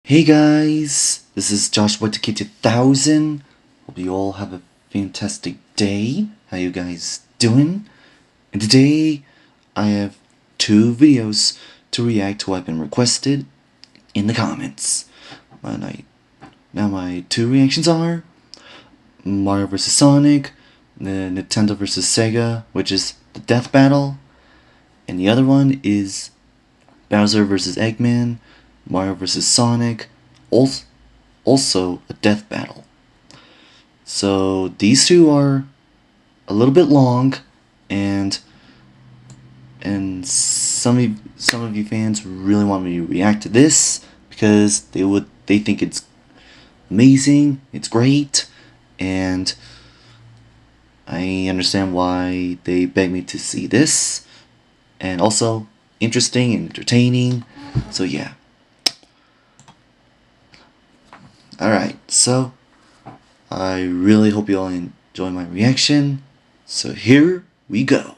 Hey guys, this is Joshua to Kid 2000. Hope you all have a fantastic day. How you guys doing? And today I have two videos to react to what I've been requested in the comments. Now my two reactions are Mario vs. Sonic, the Nintendo vs. Sega, which is the death battle, and the other one is Bowser vs. Eggman, Mario vs. Sonic, also a death battle. So these two are a little bit long, and some of you fans really want me to react to this because they think it's amazing, it's great, and I understand why they beg me to see this, and also interesting and entertaining. So yeah. Alright, so I really hope you all enjoy my reaction. So here we go.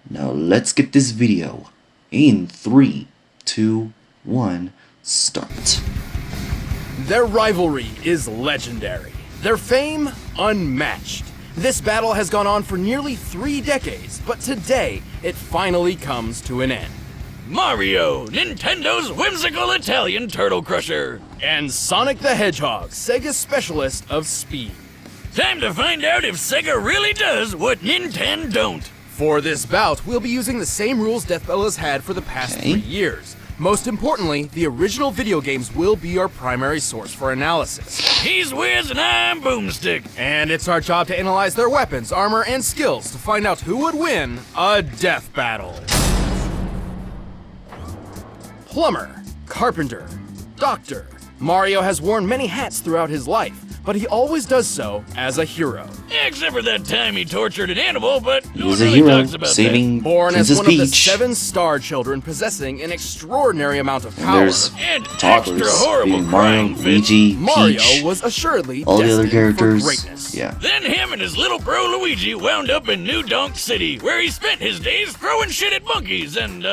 Now let's get this video in 3, 2, 1, start. Their rivalry is legendary. Their fame, unmatched. This battle has gone on for nearly 3 decades, but today it finally comes to an end. Mario, Nintendo's whimsical Italian turtle crusher. And Sonic the Hedgehog, Sega's specialist of speed. Time to find out if Sega really does what Nintendo don't. For this bout, we'll be using the same rules Death Battle has had for the past 3 years. Most importantly, the original video games will be our primary source for analysis. He's Wiz and I'm Boomstick. And it's our job to analyze their weapons, armor, and skills to find out who would win a death battle. Plumber, carpenter, doctor. Mario has worn many hats throughout his life, but he always does so as a hero. Except for that time he tortured an animal, but no He's one a really hero, talks about saving Born Princess as one of the Peach. 7 star children possessing an extraordinary amount of And power. there's And toddlers extra horrible being Mario, crying fits. Luigi, Mario Peach, was assuredly all the other destined characters. for greatness. Yeah. that. Then him and his little bro Luigi wound up in New Donk City, where he spent his days throwing shit at monkeys and,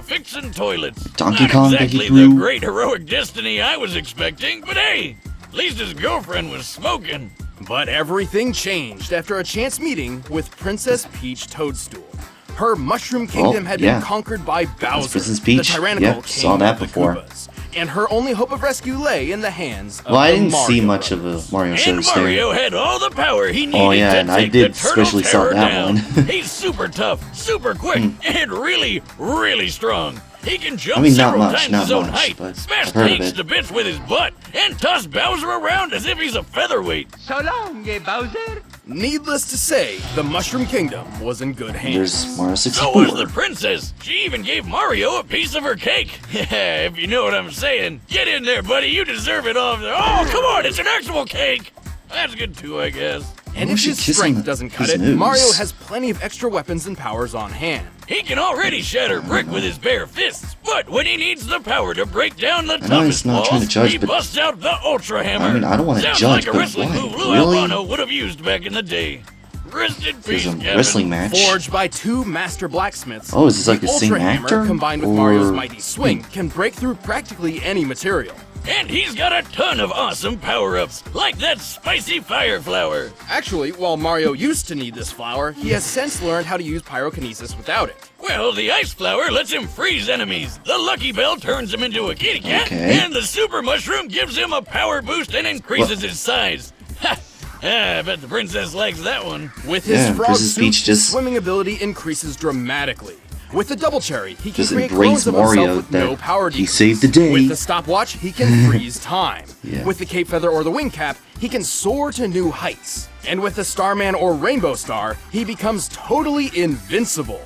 fixing toilets. Donkey Not Kong that exactly he the grew. great heroic destiny I was expecting, but hey, at least his girlfriend was smoking. But everything changed after a chance meeting with Princess Peach Toadstool. Her Mushroom Kingdom had yeah. been conquered by Bowser, Princess Peach. the tyrannical Yeah, king saw that of the before. Koopas. And her only hope of rescue lay in the hands of Well, I the didn't see Mario much Brothers. of a Mario And shows Mario there. had all the power he needed Oh, yeah, to and I take did the turtle especially saw terror that down. one. He's super tough, super quick, and really, really strong. He can jump I mean, not several much, times not his own much, height, but smash I've heard of tanks it. to bits with his butt, and toss Bowser around as if he's a featherweight. So long, Bowser. Needless to say, the Mushroom Kingdom was in good hands. There's Mario So was 64. the princess. She even gave Mario a piece of her cake. Yeah, if you know what I'm saying. Get in there, buddy. You deserve it all. Oh, come on. It's an actual cake. That's good too, I guess. And Why if was she his kissing strength doesn't cut his it, nose? Mario has plenty of extra weapons and powers on hand. He can already shatter brick with his bare fists, but when he needs the power to break down the I know he's toughest not walls, trying to judge, he but- busts out the Ultra Hammer. I mean, I don't wanna Sounds judge, like a but wrestling why? move Lou Really? Albano would have used back in the day. Rest in There's peace, a Kevin. wrestling match. Forged by 2 master blacksmiths, Oh, is this like the the same Ultra actor? Hammer combined with Or- Mario's mighty swing can break through practically any material. And he's got a ton of awesome power-ups, like that spicy fire flower. Actually, while Mario used to need this flower, he has since learned how to use pyrokinesis without it. Well, the ice flower lets him freeze enemies. The Lucky Bell turns him into a kitty cat. Okay. And the Super Mushroom gives him a power boost and increases his size. Ha! I bet the princess likes that one. With his Yeah, frog Princess suit, Peach his just- swimming ability increases dramatically. With the double cherry, he can Just create embrace clones of Mario himself with no that power he decrease. saved the day. With the stopwatch, he can freeze time. Yeah. With the cape feather or the wing cap, he can soar to new heights. And with the Starman or Rainbow Star, he becomes totally invincible.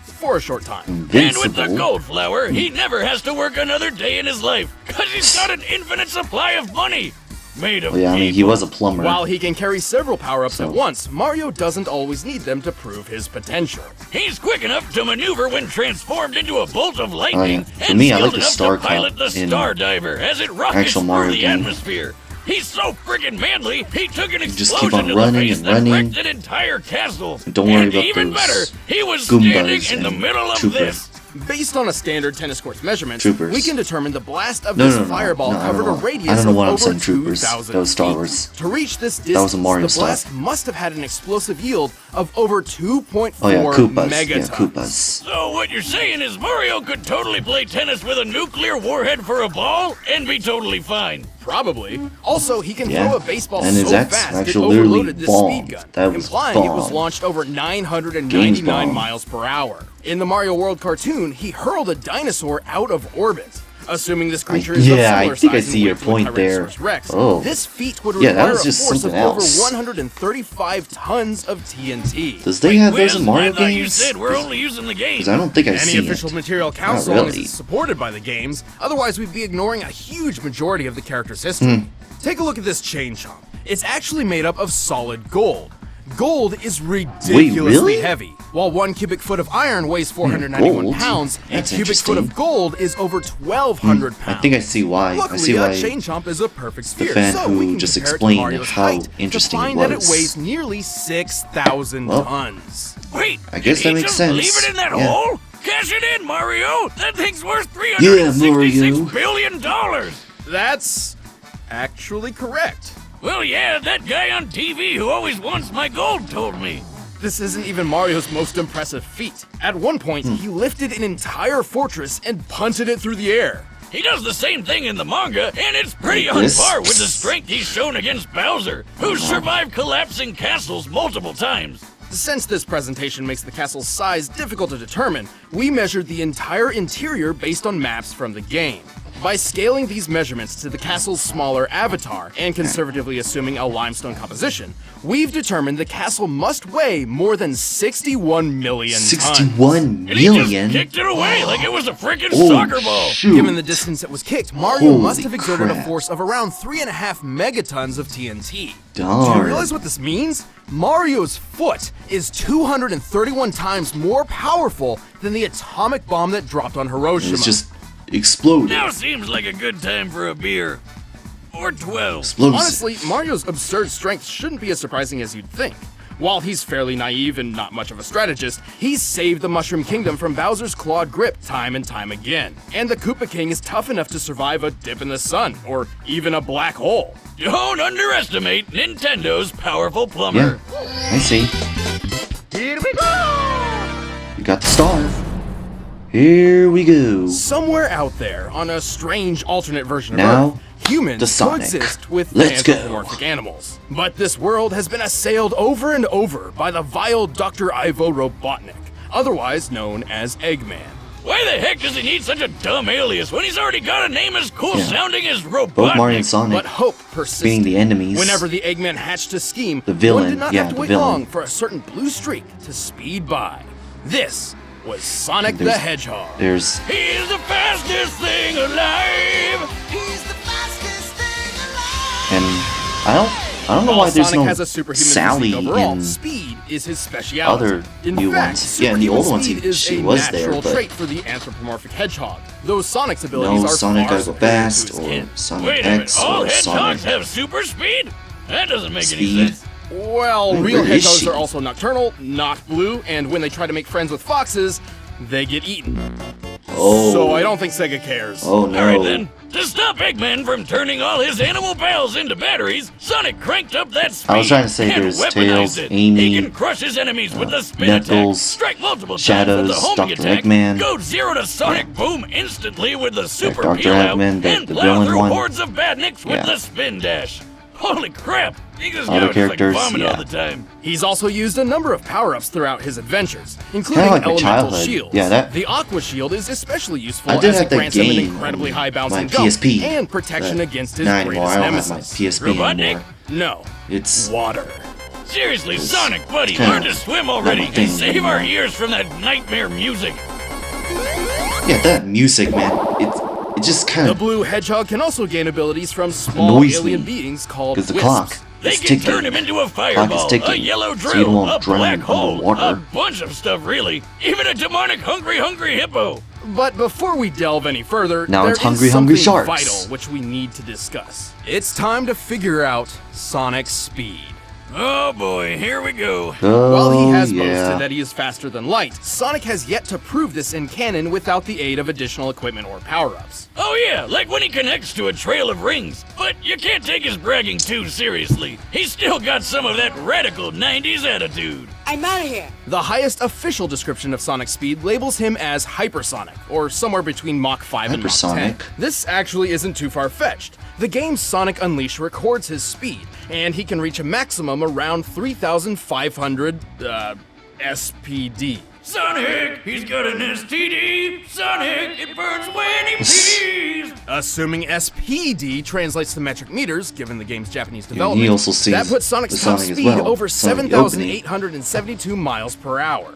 For a short time. And with the Invincible. gold flower, he never has to work another day in his life, because he's got an infinite supply of money. Made of Well, yeah, I mean, he people. was a plumber. While he can carry several power-ups So- at once, Mario doesn't always need them to prove his potential. He's quick enough to maneuver when transformed into a bolt of lightning, Oh, yeah. For and me, I skilled like the enough Star to pilot Cup the in Star Diver as it rockets actual through Mario the game. atmosphere. He's so friggin' manly, he took an just explosion keep on to the running face and that running. wrecked an entire castle. And don't worry and about even those better, he was Goombas standing in the and middle of Troopas. this. Based on a standard tennis court's measurements, Troopers. we can determine the blast of No, this no, no, fireball no, I covered a don't know. radius I don't know of why I'm over saying Troopers. 2,000 That was Star feet. Wars. To reach this That was distance, a Mario the blast stuff. must have had an explosive yield of over 2.4 Oh yeah, Koopas. megatons. Yeah, Koopas. So what you're saying is Mario could totally play tennis with a nuclear warhead for a ball and be totally fine. Probably. Also, he can Yeah. throw a baseball And his so ex fast it actually literally overloaded this bombed. speed gun, That was implying it was bomb. launched over Games 999 bomb. miles per hour. In the Mario World cartoon, he hurled a dinosaur out of orbit. Assuming this creature is of Yeah, I similar think I size and see your weight to a point there. Tyrannosaurus Rex, Oh. this feat would Yeah, that require was a just force of something over else. 135 tons of TNT. Does they have those Wiz, in Mario I thought you games? said we're only using the game. Because I don't think I've Any seen official it. material counts Not so long as really. it's supported by the games. Otherwise, we'd be ignoring a huge majority of the character's history. Take a look at this chain chomp. It's actually made up of solid gold. Gold is ridiculously really? heavy. While 1 cubic foot of iron weighs 491 gold? pounds, a That's cubic foot of interesting. gold is over 1,200 pounds. I think I see why. Luckily, I see why. chain chomp is a perfect sphere, fan so who we can just compare it to explained Mario's how height interesting to it find that it was. weighs nearly 6,000 Well, tons. Wait, I guess did that he makes just leave sense. it in that Yeah. hole? Cash it in, Mario. That thing's worth Yeah, $366 Mario. billion. That's actually correct. Well, yeah, that guy on TV who always wants my gold told me. This isn't even Mario's most impressive feat. At one point, he lifted an entire fortress and punted it through the air. He does the same thing in the manga, and it's pretty on This- par with the strength he's shown against Bowser, who's survived collapsing castles multiple times. Since this presentation makes the castle's size difficult to determine, we measured the entire interior based on maps from the game. By scaling these measurements to the castle's smaller avatar and conservatively assuming a limestone composition, we've determined the castle must weigh more than 61 million tons. 61 And he just million? kicked it away like it was a freaking Oh, soccer ball. shoot. Given the distance it was kicked, Mario Holy must have exerted crap. a force of around 3.5 megatons of TNT. Do you Darn. realize what this means? Mario's foot is 231 times more powerful than the atomic bomb that dropped on Hiroshima. It's just exploded. Now seems like a good time for a beer. Or 12. Explosive. Honestly, Mario's absurd strength shouldn't be as surprising as you'd think. While he's fairly naive and not much of a strategist, he's saved the Mushroom Kingdom from Bowser's clawed grip time and time again. And the Koopa King is tough enough to survive a dip in the sun, or even a black hole. Don't underestimate Nintendo's powerful plumber. Yeah, I see. Here we go! You got the star. Here we go. Somewhere out there, on a strange alternate version of Now, Earth, humans the Sonic. coexist with Let's go. anthropomorphic animals. But this world has been assailed over and over by the vile Dr. Ivo Robotnik, otherwise known as Eggman. Why the heck does he need such a dumb alias when he's already got a name as cool Yeah. sounding as Both Robotnik? Mario and Sonic But hope persisted. being the enemies. Whenever the Eggman hatched a scheme, The villain, one did not yeah, have to the wait villain. long for a certain blue streak to speed by. This was Sonic the There's- Hedgehog. There's He's the fastest thing alive! and I don't know While why there's Sonic no has a superhuman Sally physique overall, in speed is his specialty. other in new fact, ones. Yeah, in the old ones speed he- is she a was there, natural but- trait for the anthropomorphic hedgehog. Though Sonic's abilities no are Sonic far gotta go superior to fast his or kin. Sonic Wait a minute, X all or hedgehogs Sonic have super speed? That doesn't make any Speed. sense. Well, Wait, real where is hedgehogs she? are also nocturnal, not blue, and when they try to make friends with foxes, they get eaten. Oh. So I don't think Sega cares. Oh no. Alright then, to stop Eggman from turning all his animal pals into batteries, Sonic cranked up that speed I was trying to say and there's weaponized Tails, it. Amy, He can crush his enemies with the spin Knuckles, attack, strike multiple Shadows, times with the homing Dr. attack, Eggman. go 0 to Sonic Boom instantly with the super Dr. peel out, Eggman, and the plow villain through one. hordes of badniks with Yeah. the spin dash. Holy crap! He just Other goes characters, like vomit yeah. all the time. He's also used a number of power-ups throughout his adventures, including Kinda like my elemental childhood. shields. Yeah, that- The Aqua Shield is especially useful I did as have it that grants him an game incredibly on high bouncing my jump PSP, and protection but against his not anymore. greatest I don't have my nemesis. PSP Robotnik? anymore. No, It's water. Seriously, Sonic, buddy, kinda learn to swim already not my and thing save our anymore. ears from that nightmare music. yeah, that music, man. It just kind The of blue hedgehog can also gain abilities from small annoys alien me beings called because the wisps. clock They is can ticking. turn him into a Clock is fireball, a ticking, yellow so you drill, don't want a to drown black hole, underwater. a bunch of stuff really. Even a demonic hungry hippo. But before we delve any further, Now there it's is hungry something sharks. vital which we need to discuss. It's time to figure out Sonic's speed. Oh boy, here we go. Oh, While he has yeah. boasted that he is faster than light, Sonic has yet to prove this in canon without the aid of additional equipment or power-ups. Oh yeah, like when he connects to a trail of rings. But you can't take his bragging too seriously. He's still got some of that radical 90s attitude. I'm out of here. The highest official description of Sonic's speed labels him as hypersonic, or somewhere between Mach 5 and Mach 10. Hypersonic? This actually isn't too far-fetched. The game's Sonic Unleashed records his speed, and he can reach a maximum around 3,500, SPD. Sonic, he's got an STD. Sonic, it burns when he pees. Assuming SPD translates to metric meters, given the game's Japanese he development, also sees that puts Sonic's the top Sonic as speed well. over Sonic the opening. 7,872 miles per hour.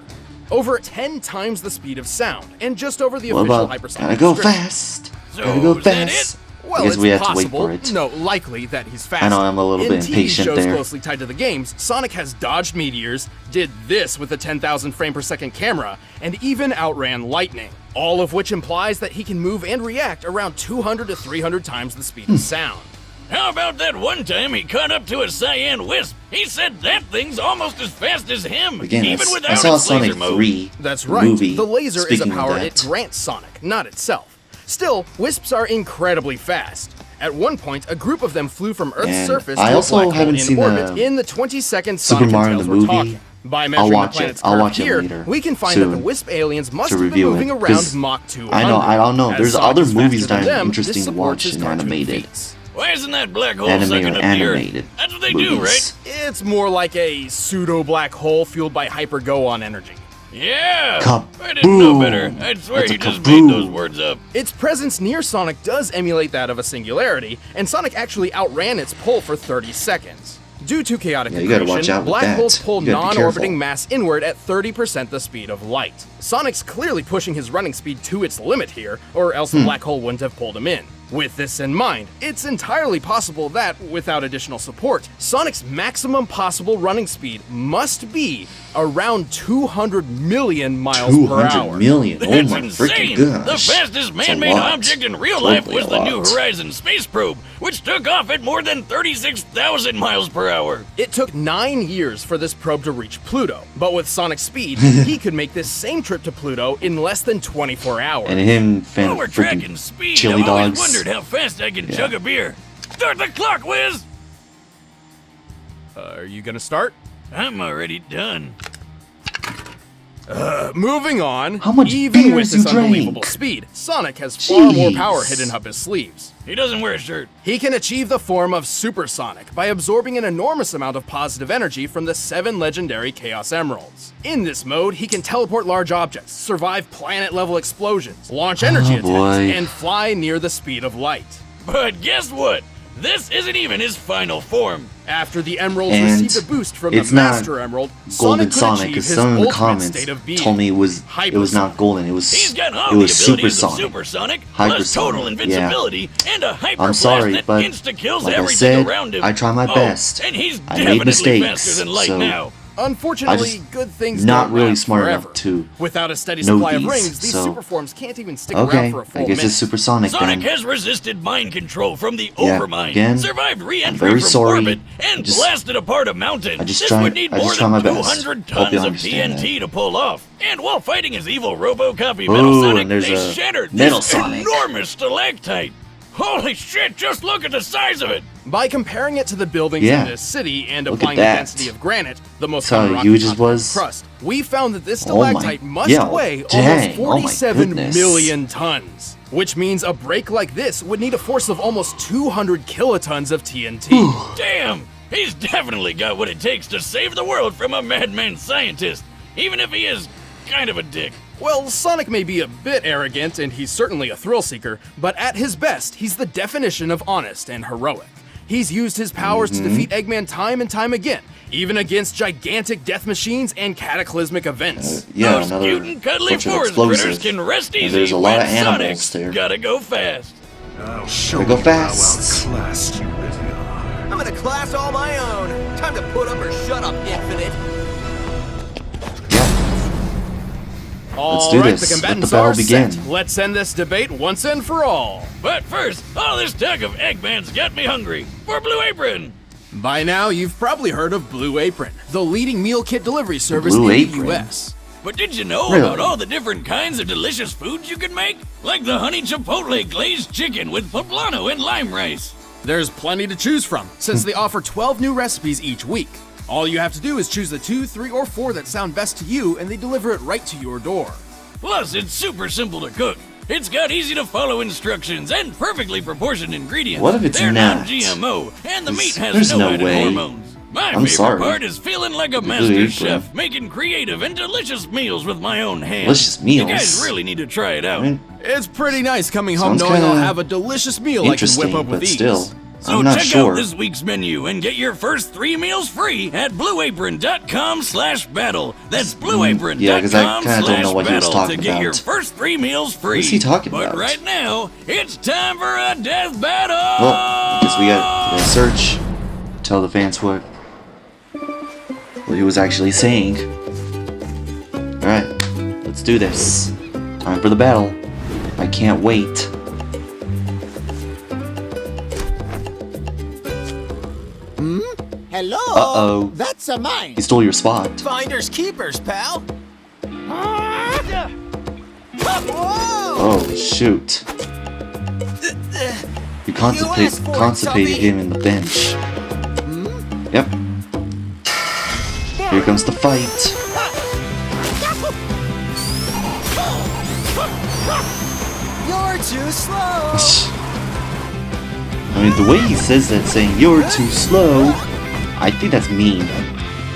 Over 10 times the speed of sound, and just over the What official about hypersonic gotta go description. fast? So, Gotta go is that fast. Well, I guess it's we have possible, to wait for it. no, likely that he's fast. I know I'm a little In bit TV impatient shows there. closely tied to the games, Sonic has dodged meteors, did this with a 10,000 frame per second camera, and even outran lightning. All of which implies that he can move and react around 200 to 300 times the speed of sound. How about that one time he caught up to a cyan wisp? He said that thing's almost as fast as him, Again, even I without saw its laser Sonic mode. 3. That's the right. Movie, the laser is a speaking of power that. it grants Sonic, not itself. Still, wisps are incredibly fast. At one point, a group of them flew from Earth's And surface I to a also black hole haven't in seen orbit the in the 20-second Super Sonic Mario and Tails the we're movie. talking. By I'll measuring watch the planet's it. I'll curve watch it here, later, we can find that the soon, Wisp aliens must to have been review moving it, around 'cause Mach 200. I don't know. As There's Sonic other is movies faster that than are them, interesting this to supports watch his in cartoon animated. feats. Why isn't that black hole Anime sucking or up the Earth? animated That's what they do, movies. right? It's more like a pseudo-black hole fueled by hyper-go-on energy. Yeah. Kaboom. I didn't know better. I'd swear That's a you just kaboom. made those words up. Its presence near Sonic does emulate that of a singularity, and Sonic actually outran its pull for 30 seconds. Due to chaotic Yeah, you gotta watch accretion, out with black that. holes pull You gotta be non-orbiting careful. mass inward at 30% the speed of light. Sonic's clearly pushing his running speed to its limit here, or else the black hole wouldn't have pulled him in. With this in mind, it's entirely possible that, without additional support, Sonic's maximum possible running speed must be around 200 million miles per 200 hour. million. Oh That's my freaking insane! gosh. The fastest That's a man-made lot. object in real life Totally was a the New lot. Horizons space probe, which took off at more than 36,000 miles per hour. It took 9 years for this probe to reach Pluto, but with Sonic's speed, he could make this same trip to Pluto in less than 24 hours. And him, While we're tracking freaking speed, chili I've always dogs. wondered how fast I can Yeah. chug a beer. Start the clock, Wiz! Are you gonna start? I'm already done. Moving on, How much even beer with has his he drank? unbelievable speed, Sonic has far more Jeez. power hidden up his sleeves. He doesn't wear a shirt. He can achieve the form of Supersonic by absorbing an enormous amount of positive energy from the 7 legendary Chaos Emeralds. In this mode, he can teleport large objects, survive planet-level explosions, launch energy attacks, boy. and fly near the speed of light. But guess what? This isn't even his final form. After the Emeralds And received a boost from the it's not Master Emerald, Golden Sonic could Sonic, achieve because his some in the ultimate comments state of being. told me it was not golden. It was He's got all it was the abilities of supersonic. Supersonic, plus total Hypersonic, invincibility, and a hyper I'm sorry, blast but that insta-kills like I everything said, around him. I try my Oh, best. And he's I made definitely mistakes, faster than light so now. Unfortunately, I just good things not don't really last smart forever. enough to Without a steady know supply of these, rings, these so- super forms can't even stick around Okay, for a full I guess minute. it's supersonic Sonic then. has resisted mind control from the Yeah, Overmind, again, survived I'm re-entry very from sorry. orbit, and blasted apart a mountain. I just This try- would need I more just try than my best. 200 Hope tons you of understand TNT that. to pull off. And while fighting his evil Robo-copy Metal Ooh, Sonic, and there's they a shattered Metal this Sonic. enormous stalactite. Holy shit, just look at the size of it! By comparing it to the buildings Yeah. in this city and Look at applying the that. density of granite, the most That's how common rock huge it on was? crust, we found that this Oh my- stalactite must yeah, weigh dang, oh my almost 47 goodness. million tons. Which means a break like this would need a force of almost 200 kilotons of TNT. Damn! He's definitely got what it takes to save the world from a madman scientist, even if he is kind of a dick. Well, Sonic may be a bit arrogant, and he's certainly a thrill seeker, but at his best, he's the definition of honest and heroic. He's used his powers to defeat Eggman time and time again, even against gigantic death machines and cataclysmic events. Yeah, Those another cute and cuddly bunch of forest critters explosives. can rest And easy there's a lot when of animals Sonic's there. gotta go fast. I'll show Gotta go you fast. how outclassed you really are. I'm in a class all my own. Time to put up or shut up, Infinite. All do right, this. the Let the combatants battle are set. begin. Let's end this debate once and for all. But first, all this talk of Eggman's got me hungry. For Blue Apron! By now, you've probably heard of Blue Apron, the leading meal kit delivery service Blue in Apron? the US. But did you know Really? about all the different kinds of delicious foods you can make? Like the honey chipotle glazed chicken with poblano and lime rice. There's plenty to choose from, since they offer 12 new recipes each week. All you have to do is choose the 2, 3, or 4 that sound best to you, and they deliver it right to your door. Plus, it's super simple to cook. It's got easy to follow instructions and perfectly proportioned ingredients. What if it's They're not? non-GMO, and the meat has There's no no added way. hormones. My I'm favorite sorry. part is feeling like a Blue master Apron. chef, making creative and delicious meals with my own hands. Delicious meals? You guys really need to try it out. I mean, It's pretty nice coming home Sounds knowing I'll kinda have a delicious meal I can interesting, whip up with but ease. still, So I'm not check sure. out this week's menu and get your first 3 meals free at blueapron.com/battle. That's blueapron.com/battle yeah, 'cause I kinda don't know what he was to talking get your about. first 3 meals free. What is he talking but about? right now, it's time for a death battle. Well, I guess we gotta search. Tell the fans what he was actually saying. Alright, let's do this. Time for the battle. I can't wait. Hello? Uh-oh. That's a mine. He stole your spot. Finders keepers, pal. Oh, shoot. You asked for it, constipated Tubby. him in the bench. Yep. Here comes the fight. You're too slow. I mean, the way he says that, saying "you're too slow," I think that's mean.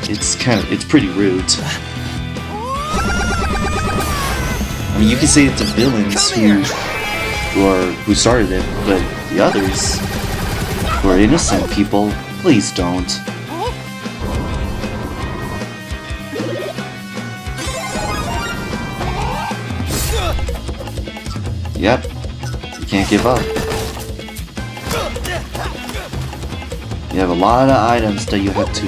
It's pretty rude. I mean, you can say it to villains who started it, but the others, who are innocent people, please don't. Yep, you can't give up. You have a lot of items that you have to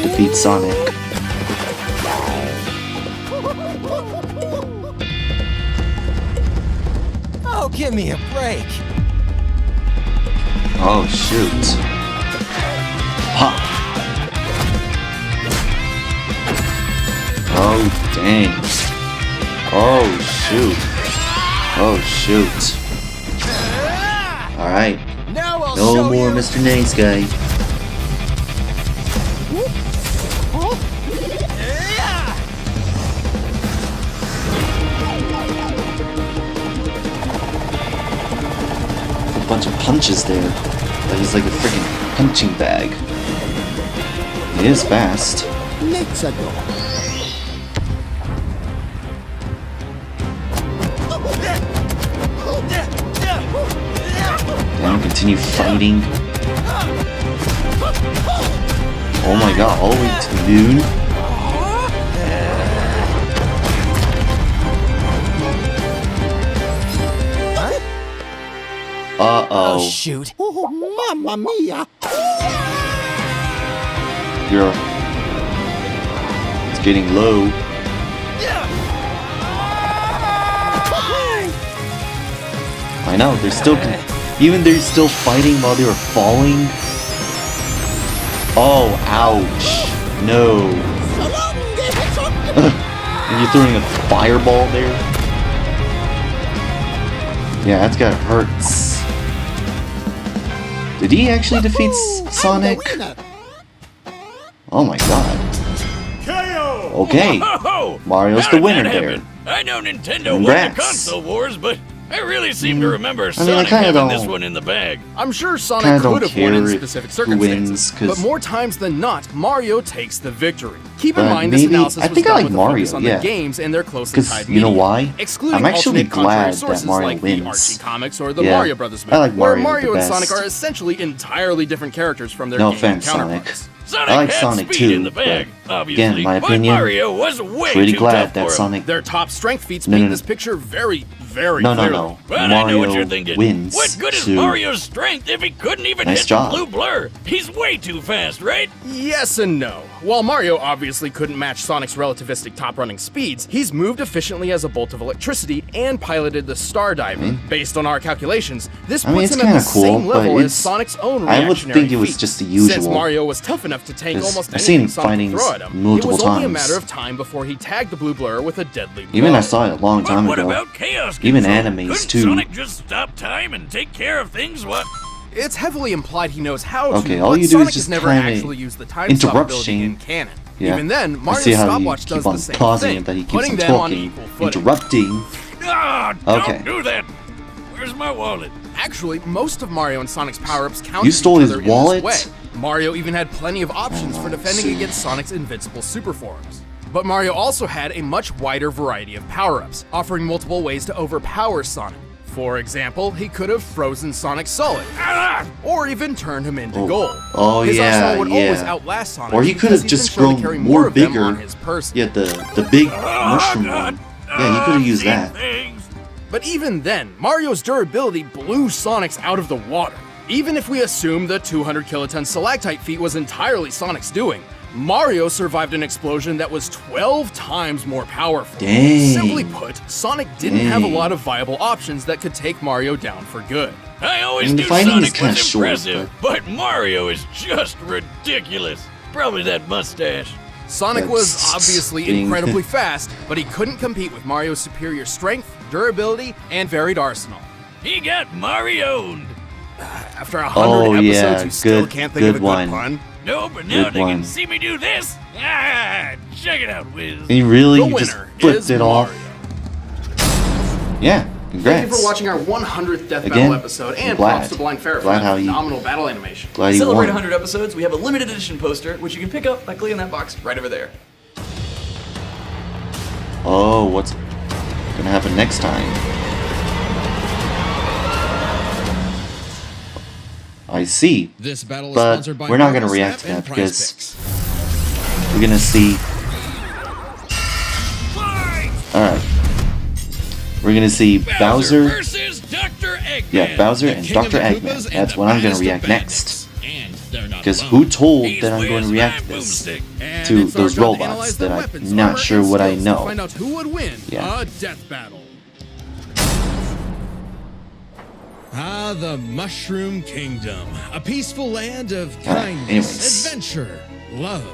defeat Sonic. Oh, give me a break. Oh shoot. Pop. Oh dang. Oh shoot. Oh shoot. Alright. Now I'll No show more you. Mr. Nice Guy. A bunch of punches there. Like he's like a freaking punching bag. He is fast. Let's go. Down, continue fighting. Oh my god, all the way to the moon. Uh-oh. Oh, shoot. Oh, mamma mia. It's getting low. I know, they're still still fighting while they were falling. Oh, ouch. No. And you're throwing a fireball there? Yeah, that's gotta hurts. Did he actually defeat Sonic? Oh my god. Okay. Ho-ho! Mario's How the did winner that there. happen? I know Nintendo won Congrats. the console wars, but I really seem to remember I Sonic kinda having this don't- one in the bag. I'm sure Kinda Sonic don't could have won in care specific who circumstances, wins, 'cause- but more times than not, Mario takes the victory. Keep in But mind this maybe- analysis I was think I done like with a Mario, focus on yeah. the games and their closely 'Cause tied you know media, why? excluding I'm actually alternate contrary glad that sources Mario like wins. the Archie comics or the Yeah, Mario Brothers I movie, like where Mario Mario the and Sonic best. are essentially entirely different characters from their No game offense, counterparts. Sonic. Sonic I like had Sonic speed too, in the bag. obviously. Again, my but opinion, Mario was way pretty too glad tough that for him. Sonic. Their top strength feats No, paint no, no. this picture very, very No, clearly. no, no. But I know what you're Mario thinking. wins. What good is to- Mario's strength if he couldn't even Nice hit job. the blue blur? He's way too fast, right? Yes and no. While Mario obviously couldn't match Sonic's relativistic top-running speeds, he's moved efficiently as a bolt of electricity and piloted the Star Diver. Based on our calculations, this I mean, puts it's him at the kinda cool, same but level as it's- Sonic's own I would reactionary think it was feats. just the Since usual. Mario was tough enough to tank 'Cause almost I've seen anything Sonic could findings throw at him, it multiple was only a times. matter of time before he tagged the blue blur with a deadly blow. Even I saw it a long But time what ago. about chaos Even control? animes, Couldn't too. Sonic just stop time and take care of things? What? It's heavily implied he knows how to, Okay, all but you do is Sonic just has never kinda actually used the time stop interrupt ability Shane. in canon. Yeah. Even then, I Mario's see how you stopwatch does keep on the same pausing thing, it, that he keeps putting on them on talking, equal footing. interrupting. Ah, Okay. don't do that. Where's my wallet? Actually, most of Mario and Sonic's power-ups count You stole each his other in wallet? this way. Mario even had plenty of options for defending see. against Sonic's invincible super forms. But Mario also had a much wider variety of power-ups, offering multiple ways to overpower Sonic. For example, he could have frozen Sonic solid, Ah! or even turned him into Oh. gold. Oh, His yeah, arsenal would always yeah. outlast Sonic, Or he could because have he's just been shown to grown carry more of them bigger. on his person. Yeah, the big mushroom one. Yeah, he could have used Same that. things. But even then, Mario's durability blew Sonic's out of the water. Even if we assume the 200 kiloton stalactite feat was entirely Sonic's doing, Mario survived an explosion that was 12 times more powerful. Dang. Simply put, Sonic didn't have a Dang. lot of viable options that could take Mario down for good. I always I mean, the knew fighting is Sonic kinda was short, impressive, but Mario is just ridiculous. Probably that mustache. Sonic was That's obviously being- incredibly fast, but he couldn't compete with Mario's superior strength, durability, and varied arsenal. He got Mario'd. After 100 Oh, episodes, yeah, you still good- can't think of a good good one. pun? No, but now Good they one. can see me do this. Ah, check it out, Wiz. And you really The you just winner flipped is it off. Mario. Yeah, congrats. Thank you for watching our 100th Death Again, Battle episode, and I'm glad. props to Blind Ferret for Glad that how you- phenomenal battle animation. Glad To you celebrate won. 100 episodes, we have a limited edition poster, which you can pick up by clicking that box right over there. Oh, what's gonna happen next time? I see. This battle is But sponsored by we're not gonna Marvel react Snap to and that Prize because Picks. we're gonna see. Fight! Alright. We're gonna see Bowser. versus Dr. Eggman. Yeah, Bowser and King of Dr. the Eggman. Koopas and That's the what I'm gonna baddest of react bandits. next. And they're not Because alone. who told He's that I'm going to with react my to this? boomstick. And To it's our those job to robots analyze that their I'm weapons, not armor, sure and what I skills know. To find out who would win Yeah. a death battle. Ah, the Mushroom Kingdom. A peaceful land of Alright, kindness, anyways. adventure, love.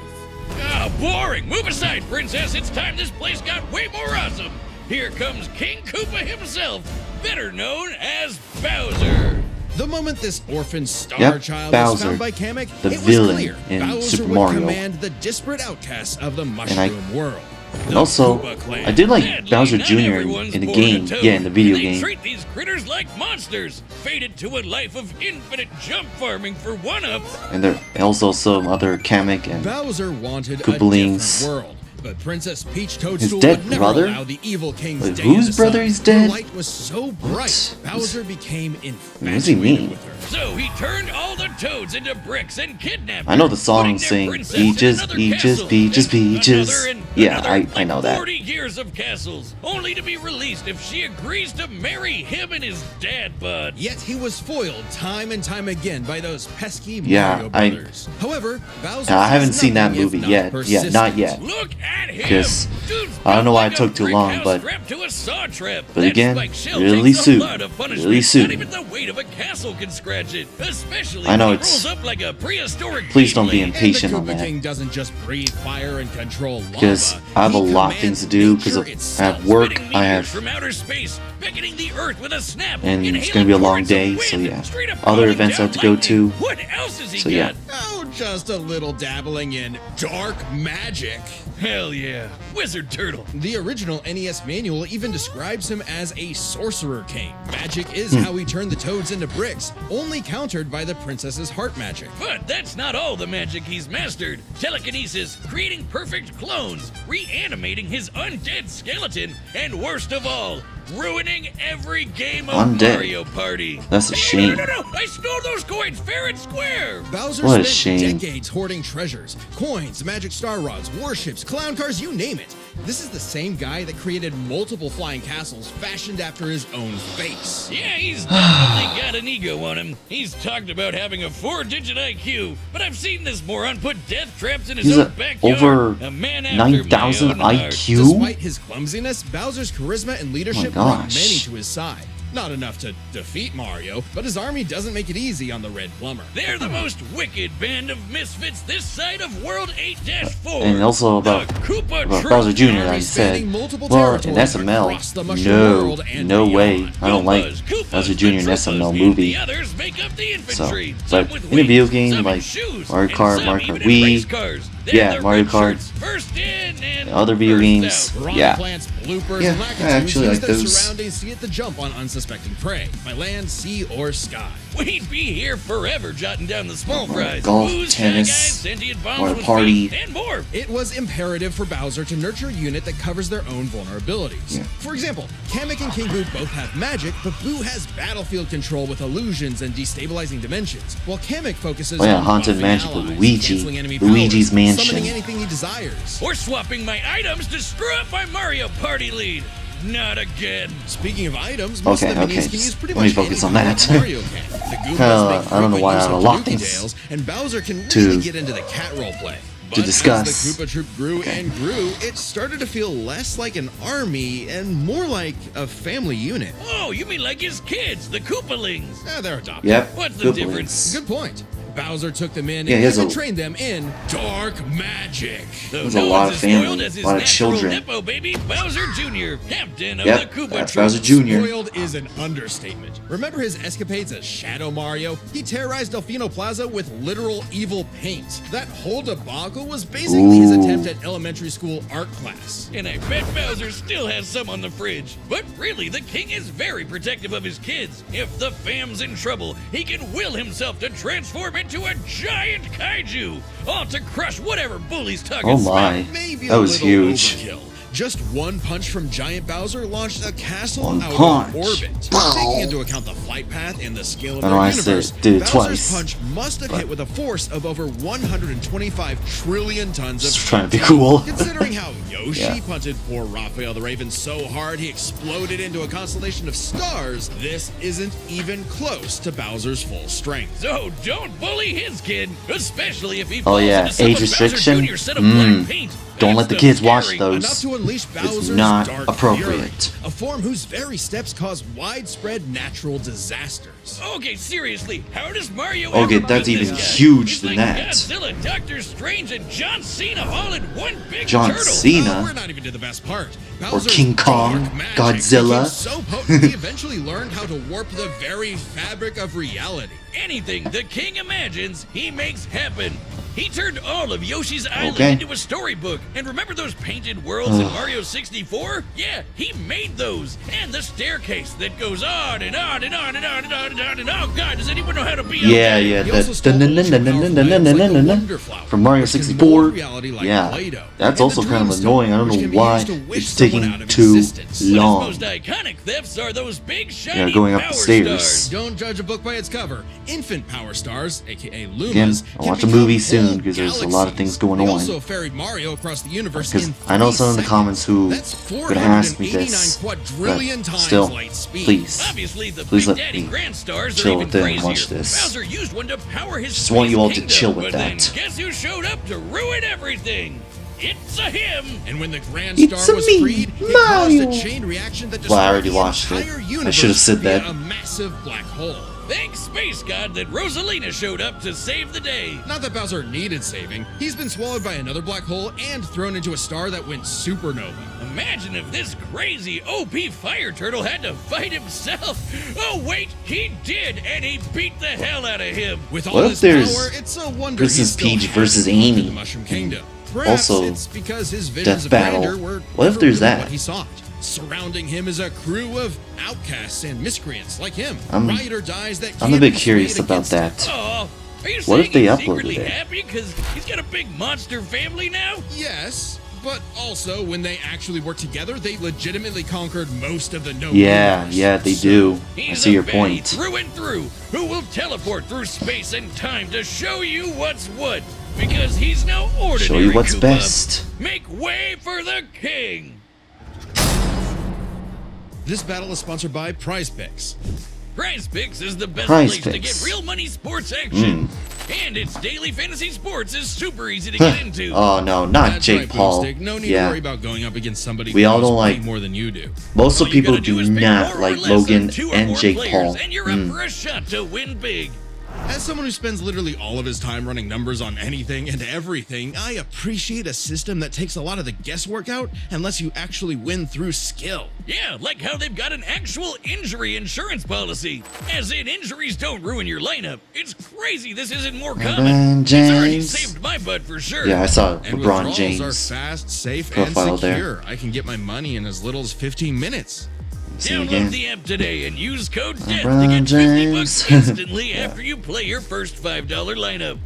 Ah, boring. Move aside, princess. It's time this place got way more awesome. Here comes King Koopa himself, better known as Bowser. The moment this orphan star Yep, child was Bowser, found by Kamek, the it was villain clear in Bowser Super would Mario. command the disparate outcasts of the I- Mushroom world. And also, Koopa clan. I did like Sadly, Bowser not Jr. everyone's in the born game. a toad, Yeah, in the video and they game. treat these critters like monsters, fated to a life of infinite jump farming for one-ups. And there also some other Kamek and Bowser wanted a Koopalings. different world, but Princess Peach Toadstool dead would never brother? allow the evil king's Wait, day whose in the brother sun. is dead? Her light was so bright, What? Bowser became What does he infatuated mean? with her. So he turned all the toads into bricks and kidnapped I know her, the song putting their saying, princess in "Peaches, another peaches, castle, peaches, and peaches." another and Yeah, another, I know that. 40 years of castles, only to be released if she agrees to marry him and his dad bod. Yet he was foiled time and time again by those pesky Yeah, Mario I- brothers. However, Bowser I haven't is seen that nothing if movie not yet. Yeah, persistent. not yet. Look at him! 'Cause Dude's I don't know why built it took too brick long, house but- strapped to a saw trap. but That again, spiked shell really takes a soon. lot of punishment. Really soon. Not even the weight of a castle can scratch it, especially I know when it it's- rolls up like a prehistoric Please don't be Beyblade. impatient on And the Koopa that. King doesn't just breathe fire and control lava. Because I have a He lot of things to do because commands I nature have work, Spitting I meteors have, from outer space, beckoning the earth with a snap, and it's inhaling gonna be a long torrents of day, wind, so yeah. straight up Other calling events I down have to go lightning. to. What else has he So yeah. got? Oh, just a little dabbling in dark magic. Hell yeah, Wizard Turtle. The original NES manual even describes him as a sorcerer king. Magic is Hmm. how he turned the toads into bricks, only countered by the princess's heart magic. But that's not all the magic he's mastered. Telekinesis, creating perfect clones, reanimating his undead skeleton, and worst of all, ruining every game of Undead. Mario Party. That's a shame. No! I stole those coins fair and square. Bowser What a spent shame. decades hoarding treasures, coins, magic star rods, warships, clown cars, you name it. This is the same guy that created multiple flying castles fashioned after his own face. Yeah, he's definitely got an ego on him. He's talked about having a 4-digit IQ, but I've seen this moron put death traps in his He's own backyard. over A man after 9,000 my own heart. IQ. Despite his clumsiness, Bowser's charisma and leadership brought gosh. many to his side. Not enough to defeat Mario, but his army doesn't make it easy on the Red Plumber. They're the most wicked band of misfits this side of World 8-4. And also about the Koopa Bowser Troop. Jr. I Army said, spanning multiple well, in territories SML, across the mushroom world and no beyond. way. I don't like Koopas, Bowser Jr. in the SML Troopas, movie. and the others make up the So, infantry. but Some with in a video wings, game some in like shoes, Mario and Kart, some Mario even Kart in Wii, race cars. They're yeah, the Mario red Kart, shirts, first in and other video first games, out. Piranha yeah. plants, bloopers, Yeah, and I lakitus actually use like their those. surroundings to get the jump on unsuspecting prey, by land, sea, or sky. We'd be here forever jotting down the small fries. golf, Booze, tennis, guys, sentient bombs Mario with Party. feet, and more. It was imperative for Bowser to nurture a unit that covers their own vulnerabilities. Yeah. For example, Kamek and King Boo both have magic, but Boo has battlefield control with illusions and destabilizing dimensions, while Kamek focuses Oh yeah, on Haunted buffing Magic with allies, Luigi. canceling enemy Luigi's powers, Mansion. summoning anything he desires. Or swapping my items to screw up my Mario Party lead. Not again. Speaking of items, most Okay, of the minions okay, can use pretty let me much focus anything on that. Mario can. The Goombas make I don't know why I frequent use of unlocked Tanuki things tails, and Bowser can to- really get into the cat role play. But discuss. as the Koopa Troop grew and grew, it started to feel less like an army and more like a family unit. Oh, you mean like his kids, the Koopalings? They're adopted. Yep. What's the Good difference? Good point. Bowser took them in Yeah, he and has even a- trained them in dark magic. Though There's a no lot one's of as family, spoiled as his a lot of natural children. Nepo baby, Bowser Jr., captain of Yep, the Koopa that's Troop. Bowser Jr. Spoiled is an understatement. Remember his escapades as Shadow Mario? He terrorized Delfino Plaza with literal evil paint. That whole debacle was basically his Ooh. attempt at elementary school art class. And I bet Bowser still has some on the fridge. But really, the king is very protective of his kids. If the fam's in trouble, he can will himself to transform into a giant kaiju, all to crush whatever bully's talking Oh smack. my, Maybe that a was little huge. overkill. Just one punch from Giant Bowser launched a castle One out punch. of orbit. Pow. Taking into account the flight path and the scale of I their know I universe, said did it Bowser's twice, punch must have hit with a force of over 125 trillion tons of Just trying to be cool. Considering how Yoshi Yeah. punted poor Raphael the Raven so hard he exploded into a constellation of stars, this isn't even close to Bowser's full strength. So don't bully his kid, especially if he Oh falls yeah, into some age of Bowser restriction. Jr.'s set of black paint. Don't let That's the kids watch scary. those. Enough to unleash Bowser's not dark appropriate. fury, a form whose very steps cause widespread natural disasters. Okay, seriously, how does Mario Okay, ever that's beat this even guy? huge He's than like that. Godzilla, Doctor Strange, and John Cena all in one big John turtle. Cena? We're not even to the best part. Or Bowser's King Kong, dark magic Godzilla. became so potent he eventually learned how to warp the very fabric of reality. Anything the king imagines, he makes happen. He turned all of Yoshi's Island Okay. into a storybook. And remember those painted worlds in Mario 64? Yeah, he made those. And the staircase that goes on and on and on and on and on and on and on. Oh God, does anyone know how to be Yeah, out there? yeah, He that also stole ultra-powerful items like the Wonder Flower, from Mario which can 64. mold reality like Yeah, Play-Doh, that's and also the kind of Dreamstone, annoying. I don't which know can be why used to wish it's someone taking out of too existence. But his long. most iconic thefts are those big shiny going up the power stairs. stars. Don't judge a book by its cover. Infant power stars, aka Lumas, Again, I'll can watch a become movie soon, whole 'cause there's a lot of things galaxies. going They on. also ferried Mario across the universe Because in I know 3 some in the seconds. comments who That's gonna ask me 489 this, quadrillion but times still, light speed. please, Obviously, the please Big let Daddy me Grand Stars are chill even with it and crazier. watch this. Bowser used one to power his Just want you all to kingdom, chill with but then that. guess who showed up to ruin everything? It's a him. And when the Grand It's Star was me, freed, it caused Mario. a chain reaction that Well, I destroyed already the watched it. entire I universe should have said via that. a massive black hole. Thanks, Space God, that Rosalina showed up to save the day. Not that Bowser needed saving. He's been swallowed by another black hole and thrown into a star that went supernova. Imagine if this crazy OP fire turtle had to fight himself. Oh wait, he did, and he beat the hell out of him. With all What if his there's power, it's a wonder Princess he still Peach has versus conquered Amy? the Mushroom Kingdom. Perhaps Also, it's because his visions Death of Battle. grandeur were What if never there's really that? what he sought. Surrounding him is a crew of outcasts and miscreants like him. I'm- Ride or dies that I'm a can't bit be curious swayed about against him. that. Oh, are you What saying if they he's uploaded secretly it? happy because he's got a big monster family now? Yes, But also, when they actually work together, they legitimately conquered most of the known Yeah, universe. yeah, they do. I He's see a your Betty point. through and through, who will teleport through space and time to show you what's what. Because he's no ordinary Show you what's Koopa. best. Make way for the king. This battle is sponsored by Prize Picks. Prize Picks is the best Prize place to Picks. get real money sports action. And its daily fantasy sports is super easy to get into. Oh no, not That's Jake right, Paul. Boomstick. No need to Yeah, worry about going up against somebody We who all knows don't way like- more than you do. most All of you people gotta do is do pick not more or like less Logan than 2 or and more Jake players, Paul. And you're up for a shot to win big. As someone who spends literally all of his time running numbers on anything and everything, I appreciate a system that takes a lot of the guesswork out and lets you actually win through skill. Yeah, like how they've got an actual injury insurance policy. As in, injuries don't ruin your lineup. It's crazy this isn't more common. LeBron It's already James. saved my butt for sure. Yeah, I saw And LeBron withdrawals James. are fast, safe, profile and there. secure. I can get my money in as little as 15 minutes. See Download again. the app today and use code DEATH to LeBron get 50 bucks James. instantly after you play your first $5 lineup.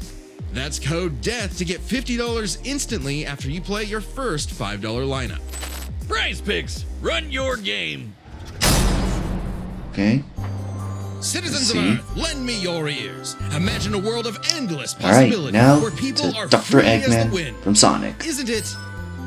That's code DEATH to get $50 instantly after you play your first $5 lineup. Prize Picks, run your game. Okay. Citizens of See? Earth, lend me your ears. Imagine a world of endless All right, possibilities now where people to are Dr. free as the Eggman wind. from Sonic. Isn't it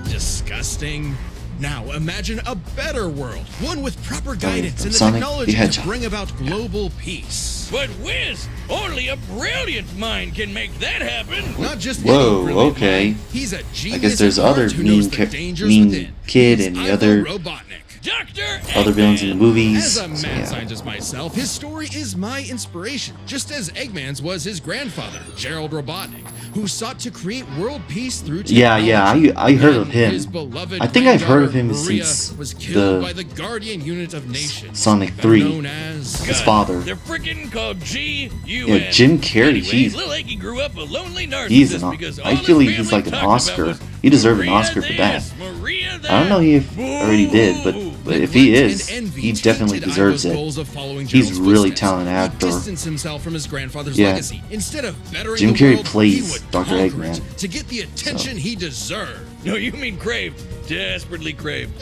disgusting? Now imagine a better world, one with proper guidance from and the Sonic the technology to Hedgehog. bring about global peace. But whiz, only a brilliant mind can make that happen. Not just Whoa, any brilliant okay. mind. He's a genius. I guess there's at heart other who knows mean, the ca- dangers mean within. kid He's and the Ivo other Robotnik. Dr. other villains in the Eggman. movies. As a So, mad yeah. scientist myself, his story is my inspiration, just as Eggman's was his grandfather, Gerald Robotnik, who sought to create world peace through technology. Yeah, I heard of And him. his beloved I think I've heard of him granddaughter, Maria, since was killed by the the Guardian Unit of Nations, Sonic better 3. known as his God, father. They're freaking called G-U-N. Yeah, Jim Carrey, Anyway, he's- Lil Eggy grew up a lonely narcissist He's an. because I all feel his he's family like an talked about Oscar. was He deserved an Maria Oscar for that. this, Maria that. I don't know if he already did, but if he Neglect is, and envy he definitely tainted deserves Ivo's it. goals of following He's Gerald's really footsteps. talented He actor. distanced himself from his grandfather's Yeah. legacy. Instead of bettering Jim the Carrey world, plays he would Dr. conquer Eggman. it to get the attention he deserved. No, you mean craved. Desperately craved.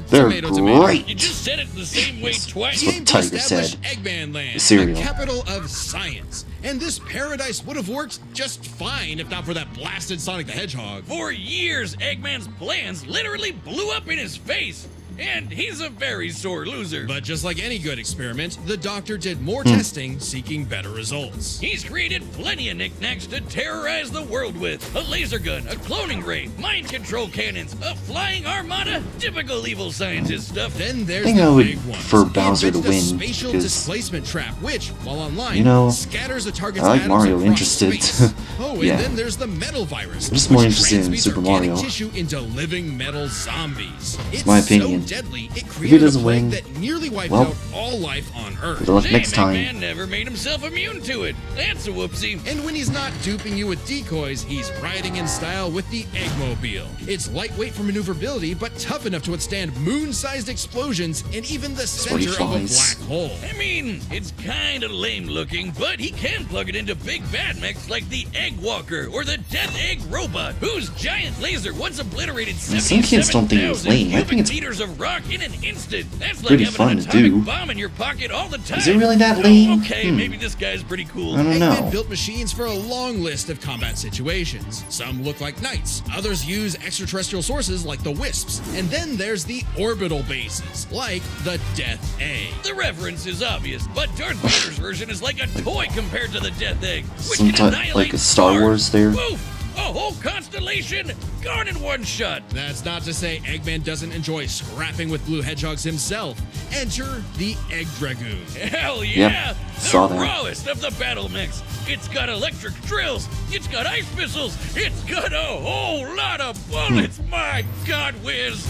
They're Tomato, tomato. great. You just said it the same way twice. what Aim to Tiger establish said. Eggman Land, The cereal. the capital of science. And this paradise would have worked just fine if not for that blasted Sonic the Hedgehog. For years, Eggman's plans literally blew up in his face. And he's a very sore loser. But just like any good experiment, the doctor did more Hmm. testing, seeking better results. He's created plenty of knickknacks to terrorize the world with. A laser gun, a cloning ray, mind control cannons, a flying armada, typical evil scientist stuff. Then there's I think the I would big ones. prefer He Bowser to invented a win, spatial because, displacement trap, which, while online, you know, scatters a target's I like atoms Mario across interested. space. Oh, and Yeah. then there's the metal virus. I'm just more which interested in transmutes Super organic Mario. tissue into living metal zombies. It's my opinion. so deadly, it he created a doesn't plague win, that nearly wiped well, out all life on Earth. good luck next time. Eggman never made himself immune to it. That's a whoopsie. And when he's not duping you with decoys, he's riding in style with the Eggmobile. It's lightweight for maneuverability, but tough enough to withstand moon-sized explosions and even the where he center of a flies. black hole. I mean, it's kind of lame looking, but he can plug it into big bad mechs like the Egg Walker or the Death Egg Robot, whose giant laser once obliterated some kids don't think it's 77,000 lame. I think cubic it's meters of rock in an instant. That's like pretty having fun an to atomic do. bomb in your pocket all the time. Is it really that Oh, lame? okay, maybe this guy's pretty cool. I don't Eggman know. built machines for a long list of combat situations. Some look like knights, others use extraterrestrial sources like the Wisps, and then there's the orbital bases, like the Death Egg. The reference is obvious, but Darth Vader's version is like a toy compared to the Death Egg, which Some can type- annihilate like a Star stars. Wars there. Woof! A whole constellation gone in one shot. That's not to say Eggman doesn't enjoy scrapping with blue hedgehogs himself. Enter the Egg Dragoon. Hell yeah! saw The that. rawest of the battle mechs. It's got electric drills. It's got ice missiles. It's got a whole lot of bullets. My God, Wiz,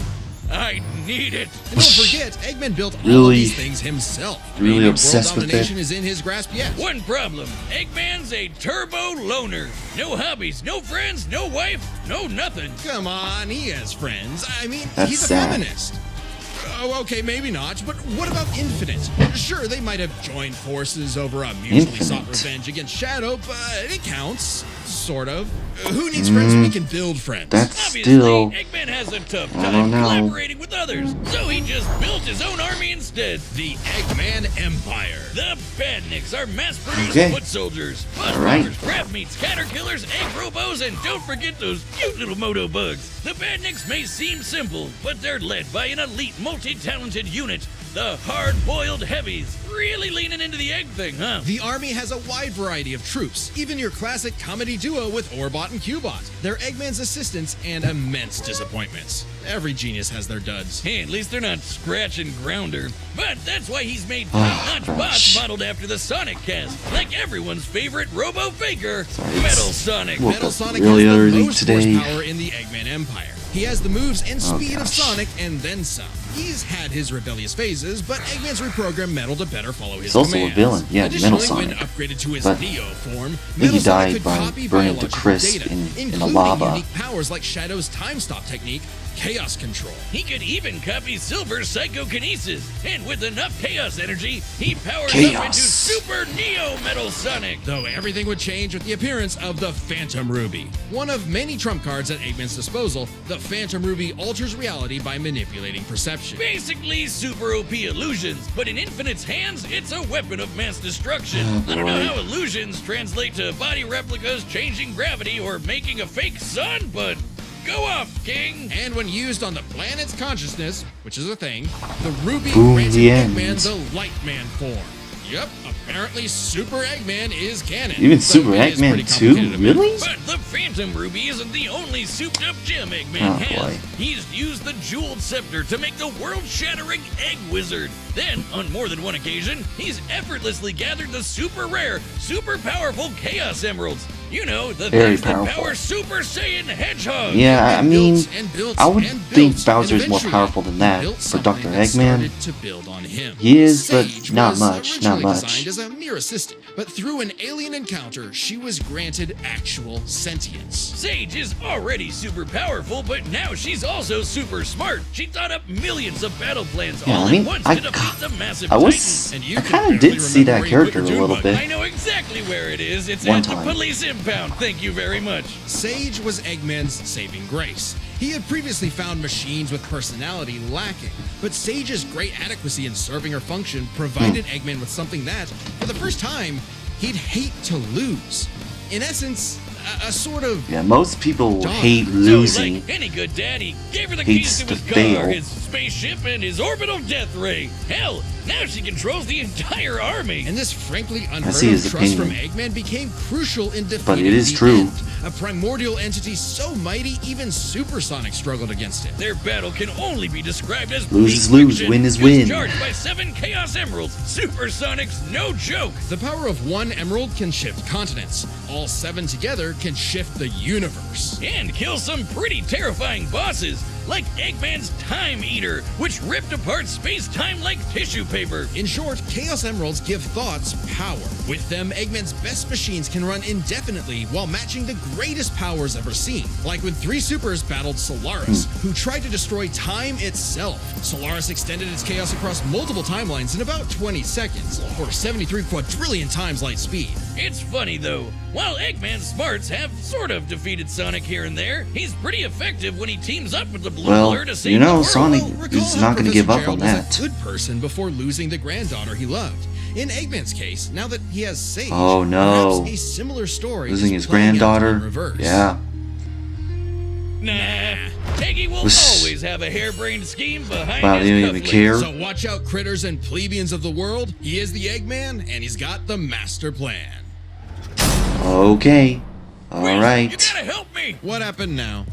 I need it. And don't forget, Eggman built all of Really- these things himself. really Maybe obsessed world with domination it. is in his grasp yet. One problem. Eggman's a turbo loner. No hobbies, no friends, no wife, no nothing. Come on, he has friends. I mean, That's he's a sad. feminist. Oh, okay, maybe not, but what about Infinite? Sure, they might have joined forces over a mutually sought Infinite. revenge against Shadow, but it counts. sort of. Who needs friends when we can build friends? That's Obviously, still... Eggman has a tough I time don't know. collaborating with others, so he just built his own army instead. The Eggman Empire. The Badniks are mass-produced Okay. foot soldiers, bus Alright. robbers, crab meats, caterpillars, egg robos, and don't forget those cute little moto bugs. The Badniks may seem simple, but they're led by an elite, multi-talented unit, the hard-boiled heavies. Really leaning into the egg thing, huh? The army has a wide variety of troops, even your classic comedy duo with Orbot and Cubot. They're Eggman's assistants and immense disappointments. Every genius has their duds. Hey, at least they're not Scratch and Grounder. But that's why he's made Oh, top-notch gosh. bots modeled after the Sonic cast, like everyone's favorite Robo-Faker, Sorry, Metal Sonic. Woke Metal up Sonic really has early the most today. horsepower in the Eggman Empire. He has the moves and speed of gosh. Sonic and then some. He's had his rebellious phases, but Eggman's reprogrammed Metal to better follow his He's also a commands. villain. Yeah, Additionally, Metal Sonic. when upgraded to his But Neo form, I think Metal he Sonic died could by copy burning to biological crisp data, in the including lava. unique powers like Shadow's time stop technique, Chaos Control. He could even copy Silver's psychokinesis, and with enough chaos energy, he powers up Chaos. into Super Neo Metal Sonic. Though everything would change with the appearance of the Phantom Ruby. One of many trump cards at Eggman's disposal, the Phantom Ruby alters reality by manipulating perception. Basically, super OP illusions, but in Infinite's hands, it's a weapon of mass destruction. Oh, I don't know boy. how illusions translate to body replicas, changing gravity, or making a fake sun, but go off, King! And when used on the planet's consciousness, which is a thing, the Ruby Boom, granted the Eggman end. the Lightman form. Yep, apparently Super Eggman is canon. Even Though Super it is Eggman pretty too? complicated to make. Really? But the Phantom Ruby isn't the only souped-up gem Eggman Oh, has. boy. He's used the Jeweled Scepter to make the world-shattering Egg Wizard. Then, on more than one occasion, he's effortlessly gathered the super rare, super powerful Chaos Emeralds. You know, the Very things that powerful. power Super Saiyan Hedgehog. Yeah, I And mean, built and built I would and think built, Bowser and is more eventually powerful than that built for something Dr. that Eggman. started to build on him. He is, but Sage not was much, not originally much. designed as a mere assistant, but through an alien encounter, she was granted actual sentience. Sage is already super powerful, but now she's also super smart. She thought up millions of battle plans Yeah, all I mean, at once I to defeat the massive I Titan. was, And you I can kind of barely did see that remember where you character put a your little doom bit. I know exactly where it is. It's One at time. the police impound. Thank you very much. Sage was Eggman's saving grace. He had previously found machines with personality lacking, but Sage's great adequacy in serving her function provided Eggman with something that, for the first time, he'd hate to lose. In essence, a sort of Yeah, most people Dog. hate So, losing. like any good dad, he gave her the Hates keys to his to car, fail. his spaceship, and his orbital death ray. Hell, now she controls the entire army. And this frankly unheard see of his trust from opinion. Eggman became crucial in defeating But it is the true. End. A primordial entity so mighty, even Supersonic struggled against it. Their battle can only be described as Lose peak is lose, fiction. win is Just win. Charged by 7 Chaos Emeralds, Supersonic's no joke. The power of one emerald can shift continents. All 7 together can shift the universe. And kill some pretty terrifying bosses, like Eggman's Time Eater, which ripped apart space-time like tissue paper. In short, Chaos Emeralds give thoughts power. With them, Eggman's best machines can run indefinitely while matching the greatest powers ever seen. Like when 3 supers battled Solaris, who tried to destroy time itself. Solaris extended its chaos across multiple timelines in about 20 seconds, or 73 quadrillion times light speed. It's funny though, while Eggman's smarts have sort of defeated Sonic here and there, he's pretty effective when he teams up with the Blue Well, Blur to save you the know, world. Sonic Well, recall is how not going to Professor give up Gerald on was that. a good person before losing the granddaughter he loved. In Eggman's case, now that he has Sage, Oh, no. perhaps a similar story Losing is his playing out in granddaughter. reverse. Yeah. Nah, Eggy will Was- always have a harebrained scheme behind Wow, his they don't even cufflinks. care. So watch out, critters and plebeians of the world. He is the Eggman, and he's got the master plan. Okay. Will, Alright. You gotta help me. What happened now?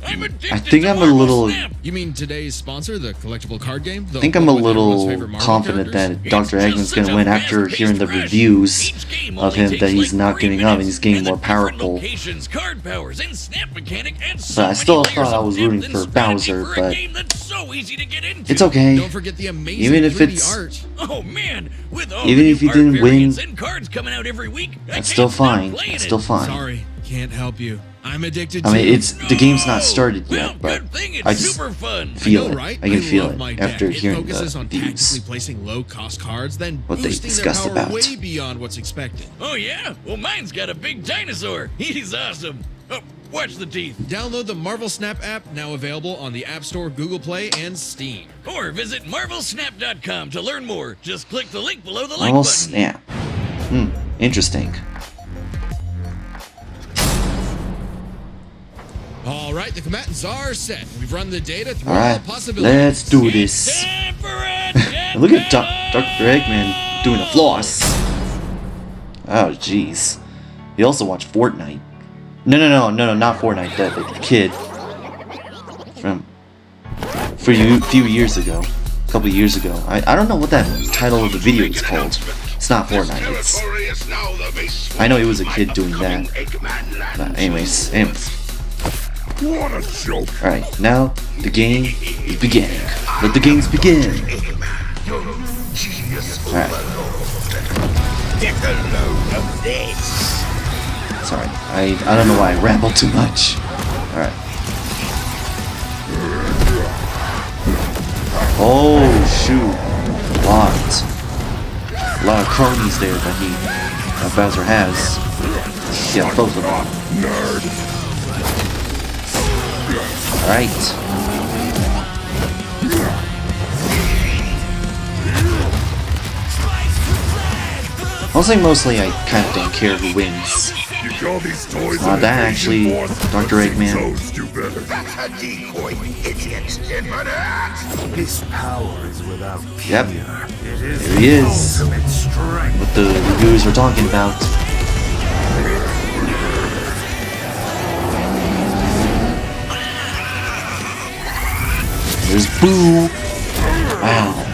I'm addicted I think to I'm a Marvel little- Snap. You mean today's sponsor, the collectible card game? I think I'm a little confident that Dr. Eggman's going to win after hearing the reviews of him that he's not giving up and he's getting more powerful. Locations, card powers, and snap mechanic, and But so I still many layers thought I of was depth rooting and for strategy Bowser, for a but game that's so easy to get into. it's okay. Don't forget the amazing Even if 3D it's- art. Oh man, with all Even the if new you didn't art variants win, and cards coming out every week, I That's can't still stop fine. playing That's it. still fine. Sorry, can't help you. I'm addicted I mean, too. it's the game's not started Well, yet, but good thing it's I just super fun. feel know, it. right? I can feel love my it deck. after It hearing focuses the on views. tactically placing low-cost cards, then What they boosting their discussed power about. way beyond what's expected. Oh yeah? Well, mine's got a big dinosaur. He's awesome. Oh, watch the teeth. Download the Marvel Snap app, now available on the App Store, Google Play, and Steam. Or visit marvelsnap.com to learn more. Just click the link below the like Marvel button. Snap. Interesting. All right, the combatants are set. We've run the data through All all right, possibilities. let's do this. Time for a And look at jet Dr. Eggman doing a floss. Oh, jeez. He also watched Fortnite. No, not Fortnite. The kid from a few years ago, a couple years ago. I don't know what that title of the video is called. It's not Fortnite. It's, I know it was a kid doing that. But anyways. What a joke. All right, now the game is beginning. Let the games begin. All right. Get a load of this. Sorry, I don't know why I ramble too much. All right. Oh shoot! A lot of cronies there that Bowser has. Yeah, both of them. Nerd. All right. Honestly, mostly I kind of don't care who wins. You call these toys That actually, Dr. Eggman. toes do better. That's a decoy, idiot. His power is without Yep. It is There he is. ultimate strength. What the reviews were talking about. There's Boo. Wow.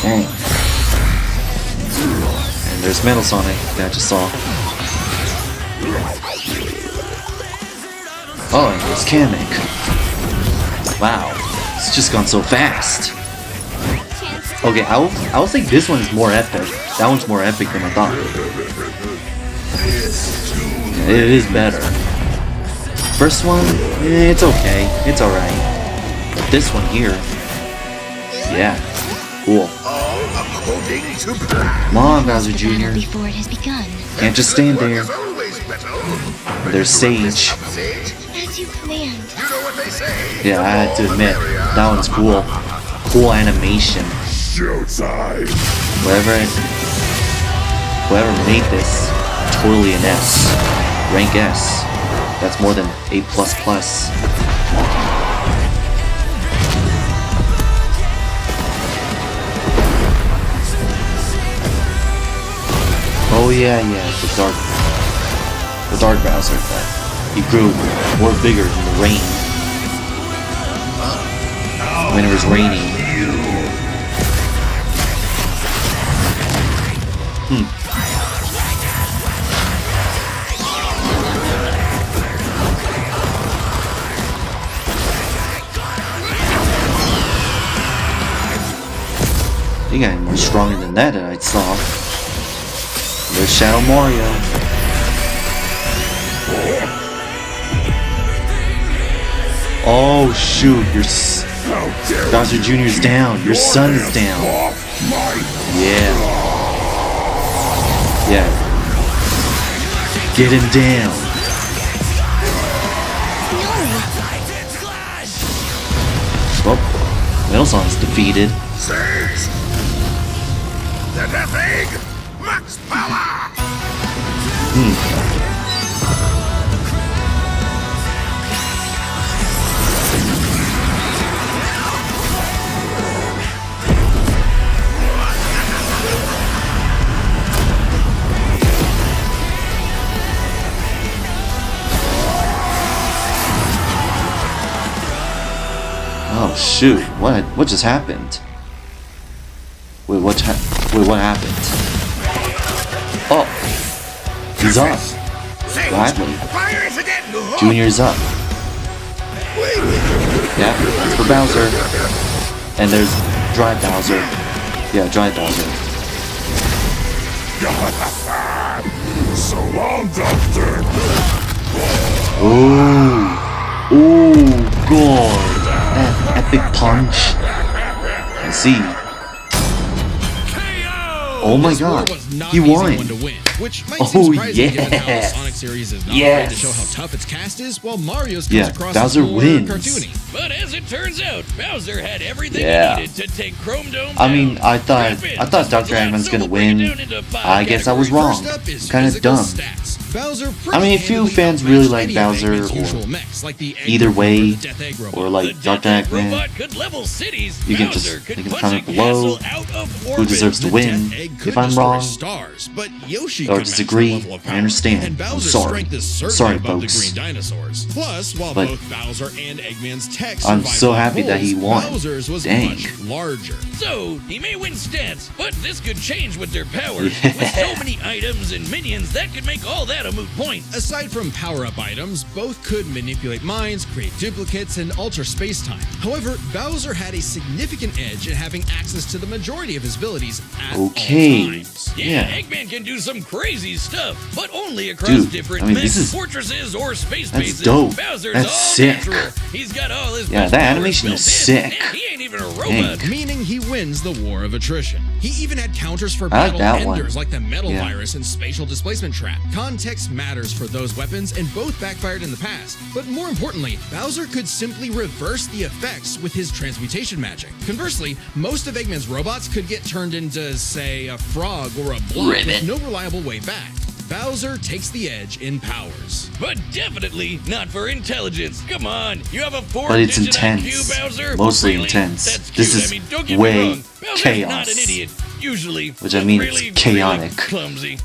Dang. And there's Metal Sonic that I just saw. Oh, and there's Kamek. Wow. It's just gone so fast. Okay, I will think this one is more epic. That one's more epic than I thought. Yeah, it is better. First one, it's okay. It's alright. But this one here, yeah, cool. All according to plan. Come on, Bowser Jr. Before it has begun. Can't just stand there. There's always better. There's Sage. Sage, As you planned. you know what they say. Yeah, I had to admit, that one's cool. Cool animation. Showtime. Whoever made this, totally an S. Rank S. That's more than A++. Oh yeah, the dark Bowser, but he grew more bigger in the rain. When it was raining. I think I'm more stronger than that I saw. There's Shadow Mario. Oh shoot, Bowser Jr.'s down. Your son is down. Yeah. Yeah. Get him down. Well, Metal Sonic's defeated. Sage. The Death Egg. Max power. Oh shoot! What just happened? Wait, what happened? Oh, he's up. Gladly, Fire is again. Junior's up. Yeah, that's for Bowser. And there's Dry Bowser. Yeah, Dry Bowser. So long, Doctor. Ooh. Ooh, God. That epic punch. I see. Oh my This war god. was not He an easy won. one to win, which might Oh, seem surprising given how the yes. Sonic series is not Yes. afraid to show how tough its cast is, while Mario's comes Yeah, across Bowser as more wins. cartoony. But as it turns out, Bowser had everything Yeah. he needed to take Chrome Dome I mean, down. I thought Dr. Eggman's Eggman's gonna win. I guess I was wrong. First up is Kinda physical dumb. stats. Bowser I mean, a few pretty fans handily really like outmatched any of Bowser, Eggman's or usual mechs, like the Egg either Robot way, the Death Egg Robot. or The like Dr. Death Egg Eggman. robot could level cities. You can Bowser just could leave a punch comment a below castle out of who orbit. deserves to The win. Death Egg could If I'm destroy wrong, stars, but Yoshi or could disagree, match the level of I power. understand. And I'm Bowser's sorry. strength is certainly Sorry, above folks. the green dinosaurs. Plus, while But both Bowser and Eggman's tech I'm survived so black happy that he holes, won. Bowser's was Dang. much larger. So, he may win stats, but this could change with their powers. With so many items and minions, that could make all that a moot point. Aside from power-up items, both could manipulate minds, create duplicates, and alter space-time. However, Bowser had a significant edge in having access to the majority of his abilities at Okay. all times. Yeah, Yeah. Eggman can do some crazy stuff, but only across Dude, different I mean, mechs, this is- fortresses, or space that's bases. dope. Bowser's That's all sick. natural. He's got all his Yeah, best that powers animation built is in, sick. and he ain't even a robot. Dang. Meaning he wins the war of attrition. He even had counters for I like battle that one. enders like the Metal Yeah. Virus and Spatial Displacement Trap. Context matters for those weapons, and both backfired in the past. But more importantly, Bowser could simply reverse the effects with his transmutation magic. Conversely, most of Eggman's robots could get turned into, say, a frog or a blob with no reliable way back. Bowser takes the edge in powers. But definitely not for intelligence. Come on, you have a But it's 4-digit intense. IQ, Bowser? Mostly Really? intense. That's cute. This is I mean, don't get way me wrong. Bowser's chaos. not an idiot, usually. Which I but mean, it's really, chaotic. really clumsy.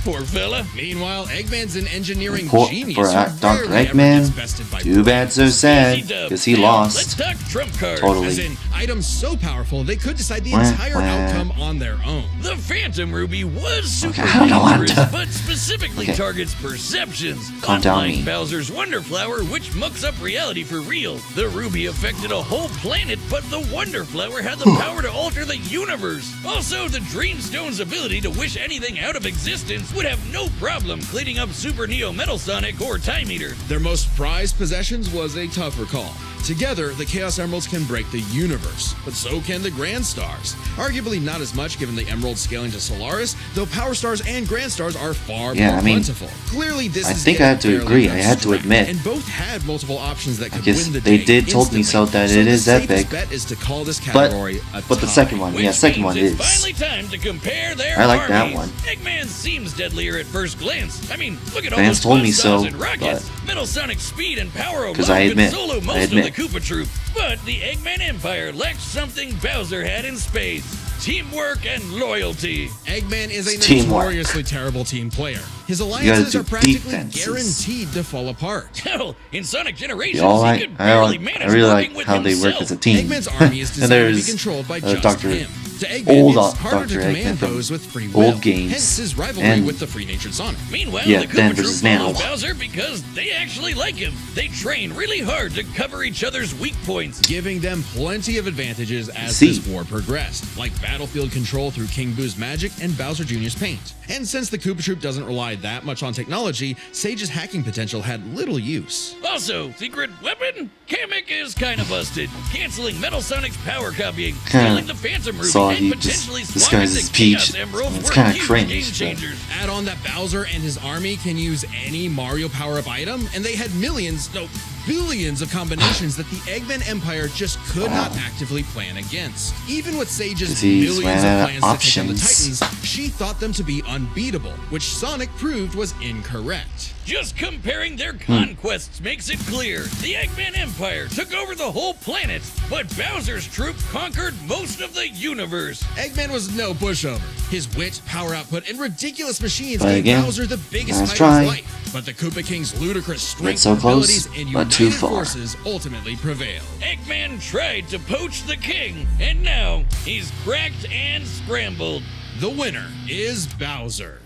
Poor fella. Meanwhile, Eggman's an engineering For genius Dr. who rarely ever Eggman, gets bested by too bad, so sad, Easy dub. because he Now, Let's lost. talk trump cards. Totally. As in, items so powerful they could decide the Wah, entire wah. outcome on their own. The Phantom Ruby was super I don't know what dangerous, to- but specifically Okay. targets perceptions. Calm down, Unlike me. Bowser's Wonder Flower, which mucks up reality for real. The Ruby affected a whole planet, but the Wonder Flower had the power to alter the universe. Also, the Dreamstone's ability to wish anything out of existence would have no problem cleaning up Super Neo Metal Sonic or Time Eater. Their most prized possessions was a tougher call. Together, the Chaos Emeralds can break the universe, but so can the Grand Stars. Arguably not as much given the Emeralds scaling to Solaris, though Power Stars and Grand Stars are far Yeah, more I mean, plentiful. Clearly, this I is think I getting have to fairly agree. I had to abstract, admit. and both had multiple options that could guess win the they day did told me so instantly. that it the is safest epic. bet is to call this category a But the tie. second one, Which yeah, second means one it's is. finally time to compare their I like that armies. one. Eggman seems deadlier at first glance. I mean, look at all Fans those told me buzzsaws so, and rockets. Metal Sonic speed and power alone 'Cause I admit, could solo I most admit. of the Koopa troop. But the Eggman Empire lacked something Bowser had in spades: teamwork and loyalty. Eggman is a It's teamwork. notoriously terrible team player. His gotta alliances do are practically defenses. guaranteed to fall apart. Hell, in Sonic Generations, Yeah, all he right. could I barely manage really working like with how they himself. work as a team. Eggman's army is And designed to be there's controlled by uh, just Dr. him. To Eggman, old it's harder Dr. to Eggman command from those with free old will. games. Hence his rivalry And- with the free-natured Sonic. Meanwhile, Yeah, the then Koopa troop versus now. follows Bowser because they actually like him. They train really hard to cover each other's weak points. Giving them plenty of advantages as See. this war progressed, like battlefield control through King Boo's magic and Bowser Jr.'s paint. And since the Koopa Troop doesn't rely that much on technology, Sage's hacking potential had little use. Also, secret weapon? Kamek is kind of busted, canceling Metal Sonic's power copying, stealing the Phantom Ruby, Saw and he potentially just swapping disguises the Peach. Chaos Emeralds It's were kinda huge cringe, game but- changers. Add on that Bowser and his army can use any Mario power-up item, and they had millions, no, billions of combinations that the Eggman Empire just could not actively plan against. Even with Sage's 'Cause he's millions ran out of of plans to take on the options. Titans, she thought them to be unbeatable, which Sonic proved was incorrect. Just comparing their Hmm. conquests makes it clear. The Eggman Empire took over the whole planet, but Bowser's troop conquered most of the universe. Eggman was no pushover. His wit, power output, and ridiculous machines But gave again, Bowser the biggest nice fight try. of his life. But the Koopa King's ludicrous strength, so close, abilities, and but united too far. forces ultimately prevailed. Eggman tried to poach the king, and now he's cracked and scrambled. The winner is Bowser.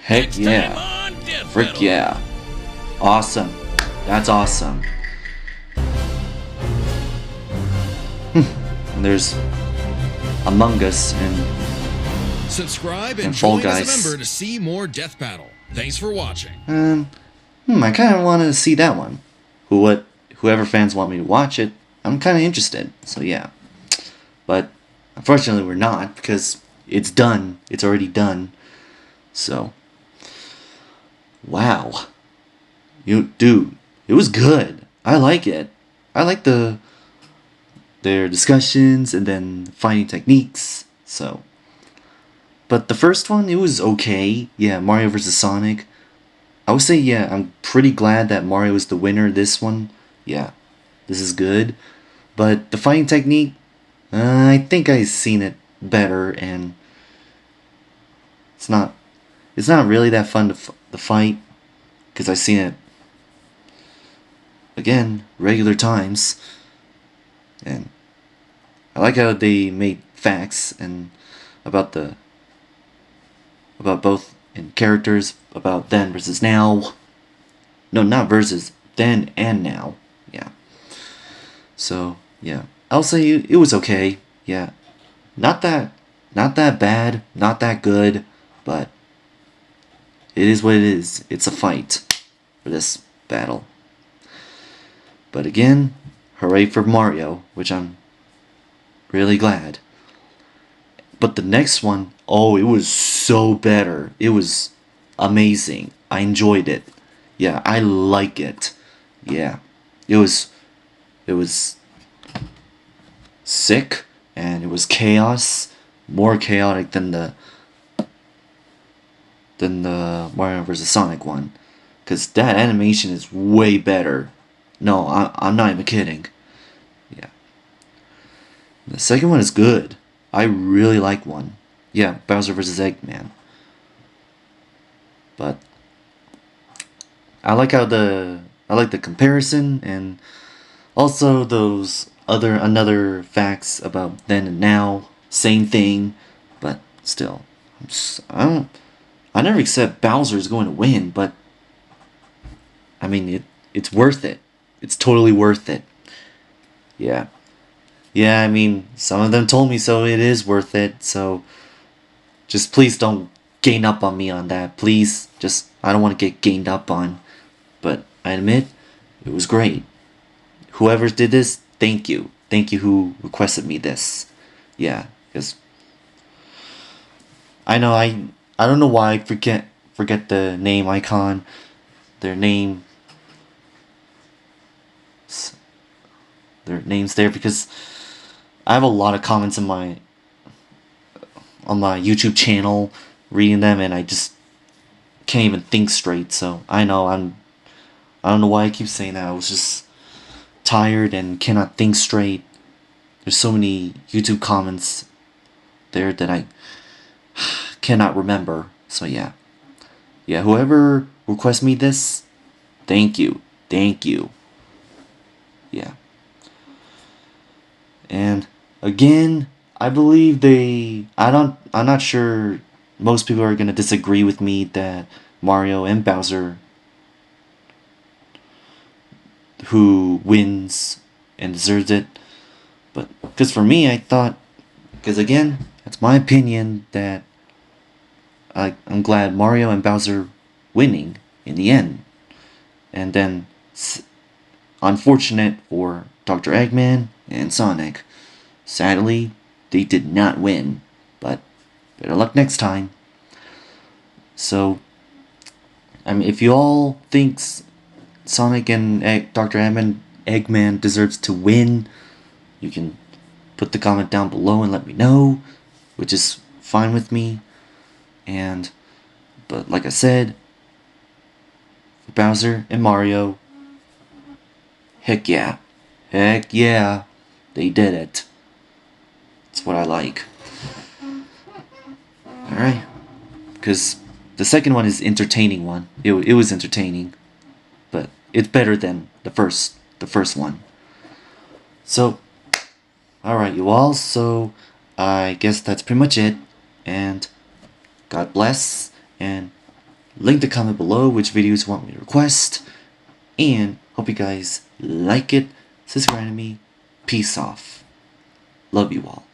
Heck Next time yeah. on Death Frick Battle. yeah. Awesome. That's awesome. And there's Among Us and Subscribe and And Fall join as a Guys. member to see more Death Battle. Thanks for watching. I kind of want to see that one. Whoever fans want me to watch it, I'm kind of interested. So yeah, but unfortunately we're not because it's done. It's already done. So wow, dude, it was good. I like it. I like their discussions and then finding techniques. So, but the first one, it was okay. Yeah, Mario vs. Sonic. I would say, yeah, I'm pretty glad that Mario is the winner this one. Yeah, this is good. But the fighting technique, I think I've seen it better, and it's not really that fun to fight, because I've seen it, again, regular times. And I like how they made facts and about both in characters, about then versus now. No, not versus, then and now. Yeah. So yeah, I'll say it was okay. Yeah, not that bad, not that good, but it is what it is. It's a fight for this battle. But again, hooray for Mario, which I'm really glad. But the next one, oh, it was so better. It was amazing. I enjoyed it. Yeah, I like it. Yeah, it was sick, and it was chaos, more chaotic than the Mario vs. Sonic one, because that animation is way better. No, I'm not even kidding. Yeah, the second one is good. I really like one. Yeah, Bowser vs. Eggman. But I like the comparison, and also those another facts about then and now. Same thing, but still, I never accept Bowser is going to win, but I mean it's worth it. It's totally worth it. Yeah. Yeah, I mean, some of them told me so. It is worth it. So just please don't gain up on me on that. Please, just I don't want to get gained up on. But I admit it was great. Whoever did this, thank you. Thank you who requested me this. Yeah, because I know I don't know why I forget the name icon. Their names there, because I have a lot of comments on my YouTube channel reading them, and I just can't even think straight. So I don't know why I keep saying that. I was just tired and cannot think straight. There's so many YouTube comments there that I cannot remember. So yeah. Yeah, whoever requests me this, thank you. Thank you. Yeah. And again, I believe I'm not sure most people are going to disagree with me that Mario and Bowser, who wins and deserves it. But because for me, I thought, because again, that's my opinion, that I'm glad Mario and Bowser winning in the end. And then unfortunate for Dr. Eggman and Sonic. Sadly, they did not win, but better luck next time. So, I mean, if you all think Sonic and Dr. Eggman deserves to win, you can put the comment down below and let me know, which is fine with me. But like I said, for Bowser and Mario, heck yeah, they did it. That's what I like. Alright, because the second one is entertaining one. It was entertaining, but it's better than the first one. So, alright you all, so I guess that's pretty much it, and God bless, and link the comment below which videos you want me to request, and hope you guys like it, subscribe to me, peace off, love you all.